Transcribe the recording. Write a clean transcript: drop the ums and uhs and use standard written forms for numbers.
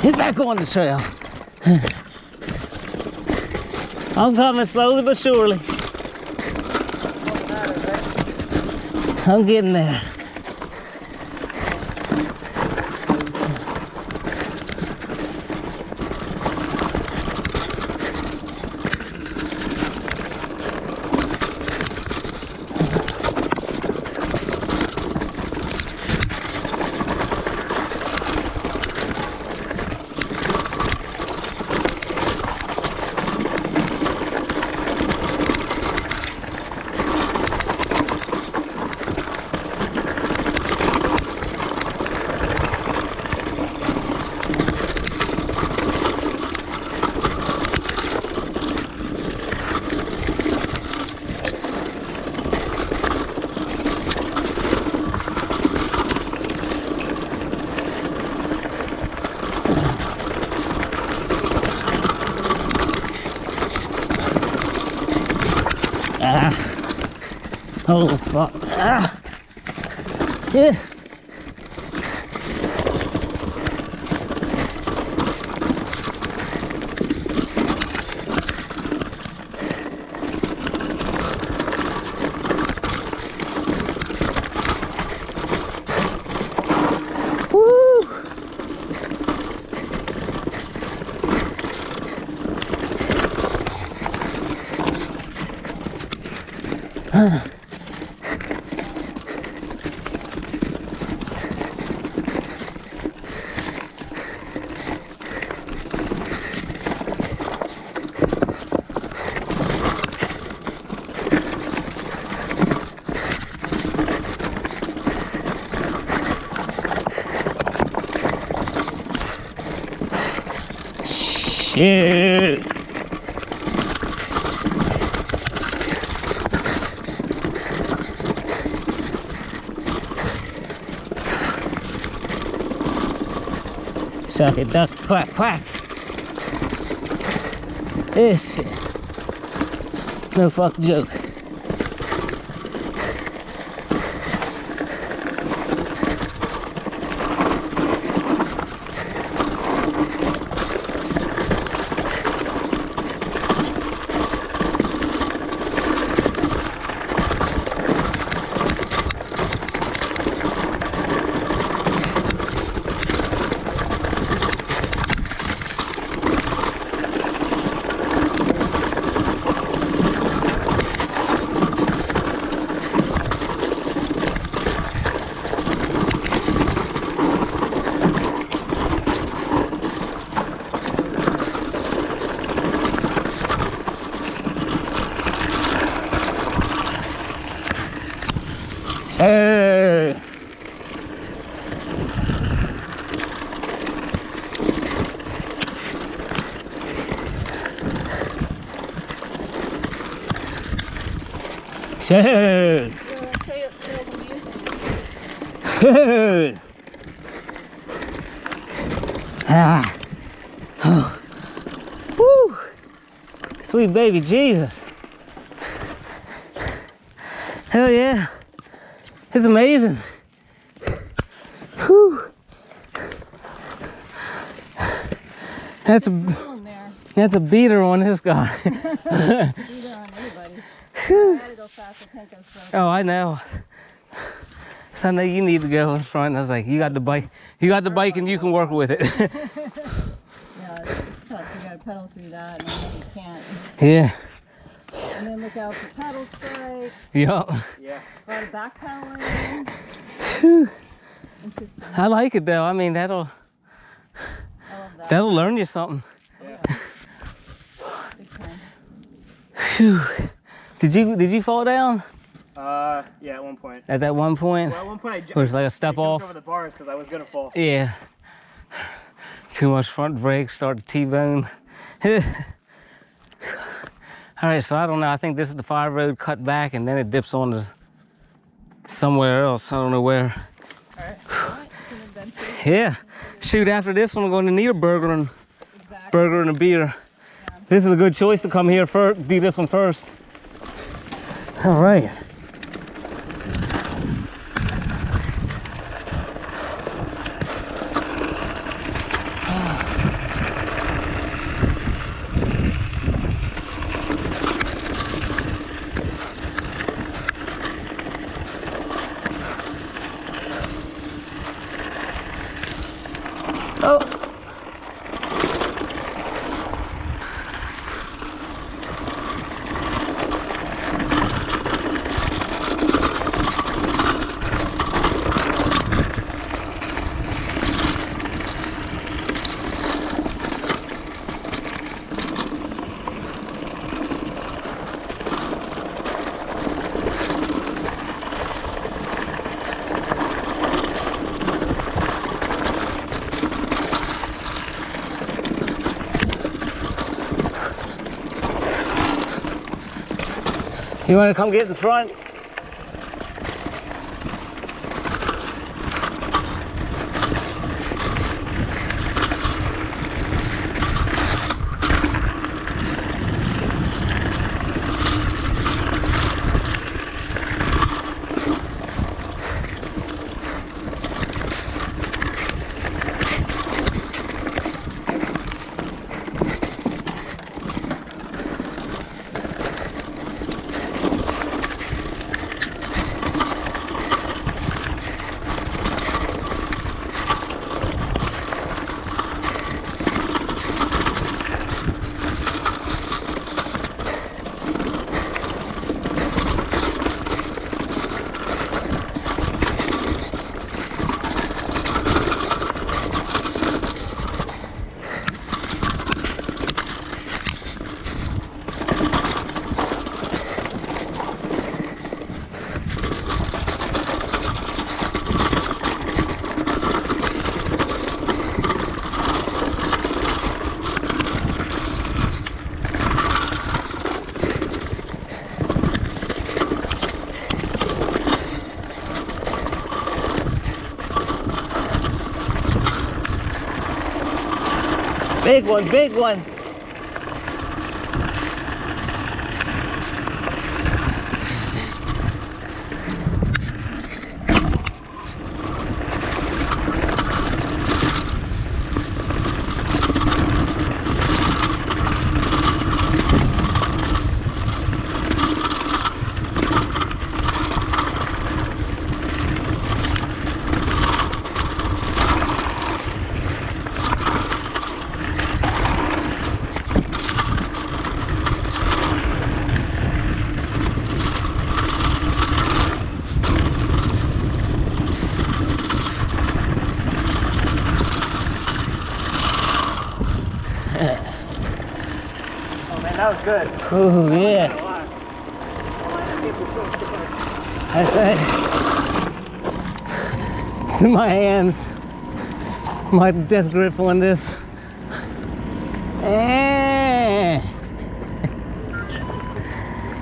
He's back on the trail. I'm coming slowly but surely. I'm getting there. Oh fuck. Yeah. Woo. Shit. Suck it, duck, quack, quack. This shit. No fuck joke. Hey. Hey. Hey. Ah. Oh. Woo. Sweet baby Jesus. Hell yeah. It's amazing. Whew. That's a beater on this guy. Beater on anybody. I gotta go fast. I can't go slow. Oh, I know. So I know you need to go in front. I was like, you got the bike. You got the bike, and you can work with it. Yeah, it's tough. You gotta pedal through that, and then you can't. Yeah. And then look out for pedal strikes. Yup. Yeah. A lot of backpedaling. Interesting. I like it though. I mean, that'll learn you something. Yeah. Big time. Whew. Did you fall down? Yeah, at one point. At that one point? Well, at one point Or like a step I off? jumped over the bars because I was gonna fall. Yeah. Too much front brake, start to T-bone. All right, so I don't know. I think this is the fire road cut back, and then it dips on to somewhere else. I don't know where. All right. Yeah. Shoot, after this one, we're going to need a burger and a beer. Yeah. This is a good choice to come here first. Do this one first. All right. Oh. You want to come get in front? Big one, big one. Oh man, that was good. Oh yeah. That's it. My hands. My death grip on this. And